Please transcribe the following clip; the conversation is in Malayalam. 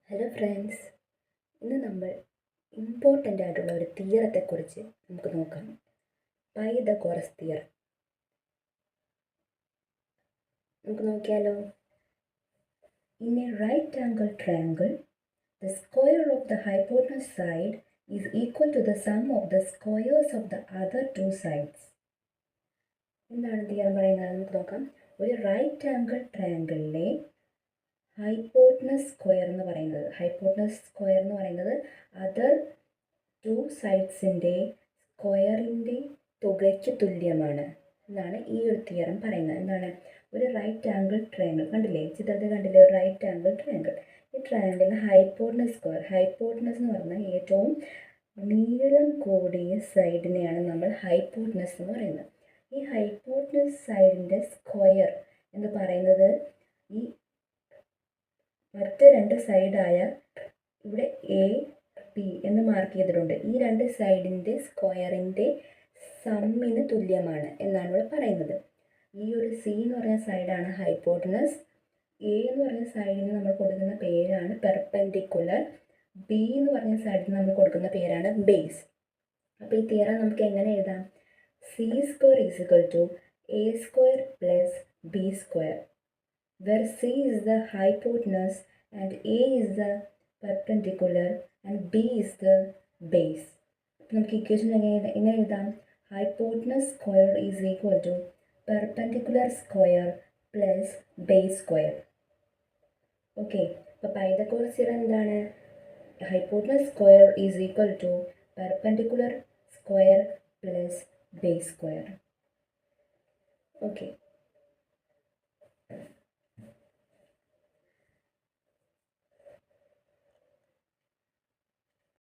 ഹലോ ഫ്രണ്ട്സ്, ഇന്ന് നമ്മൾ ഇമ്പോർട്ടൻ്റ് ആയിട്ടുള്ള ഒരു തിയറത്തെക്കുറിച്ച് നമുക്ക് നോക്കാം. പൈതഗോറസ് തിയറം നമുക്ക് നോക്കിയാലോ. In a right angle triangle the square of the hypotenuse side is equal to the sum of the squares of the other two sides. എന്താണ് തിയറം പറയുന്നത് നമുക്ക് നോക്കാം. ഒരു റൈറ്റ് ആംഗിൾ ട്രയാങ്കിളിലെ ഹൈപ്പോട്ടനസ് സ്ക്വയർ എന്ന് പറയുന്നത് അതർ ടു സൈഡ്സിൻ്റെ സ്ക്വയറിൻ്റെ തുകയ്ക്ക് തുല്യമാണ് എന്നാണ് ഈ ഒരു തിയറം പറയുന്നത്. എന്താണ്? ഒരു റൈറ്റ് ആംഗിൾ ട്രയാങ്കിൾ കണ്ടില്ലേ, ചിത്രത്തിൽ കണ്ടില്ലേ, ഒരു റൈറ്റ് ആംഗിൾ ട്രയാങ്കിൾ. ഈ ട്രയാങ്കിളിന് ഹൈപ്പോട്ടനസ് സ്ക്വയർ, ഹൈപ്പോട്ടനസ് എന്ന് പറഞ്ഞാൽ ഏറ്റവും നീളം കൂടിയ സൈഡിനെയാണ് നമ്മൾ ഹൈപ്പോട്ടനസ് എന്ന് പറയുന്നത്. ഈ ഹൈപ്പോട്ടനസ് സൈഡിൻ്റെ സ്ക്വയർ എന്ന് പറയുന്നത് ഈ മറ്റ് രണ്ട് സൈഡായ ഇവിടെ എ പി എന്ന് മാർക്ക് ചെയ്തിട്ടുണ്ട്. ഈ രണ്ട് സൈഡിൻ്റെ സ്ക്വയറിൻ്റെ സമ്മിന് തുല്യമാണ് എന്നാണ് ഇവിടെ പറയുന്നത്. ഈ ഒരു സി എന്ന് പറയുന്ന സൈഡാണ് ഹൈപ്പോട്ടനസ്. എ എന്ന് പറയുന്ന സൈഡിന് നമ്മൾ കൊടുക്കുന്ന പേരാണ് പെർപെൻഡിക്കുലർ. ബി എന്ന് പറഞ്ഞ സൈഡിന് നമ്മൾ കൊടുക്കുന്ന പേരാണ് ബേസ്. അപ്പോൾ ഈ തിയറം നമുക്ക് എങ്ങനെ എഴുതാം? C square is equal to A square plus B square, where C is the hypotenuse and A is the perpendicular and B is the base. നമുക്ക് ഇക്വേഷൻ എങ്ങനെ എഴുതാം? Hypotenuse square is equal to perpendicular square plus base square. Okay, അപ്പോൾ പൈതഗോറസ് തിയറം എന്താണ്? Hypotenuse square is equal to perpendicular square plus base square. Okay.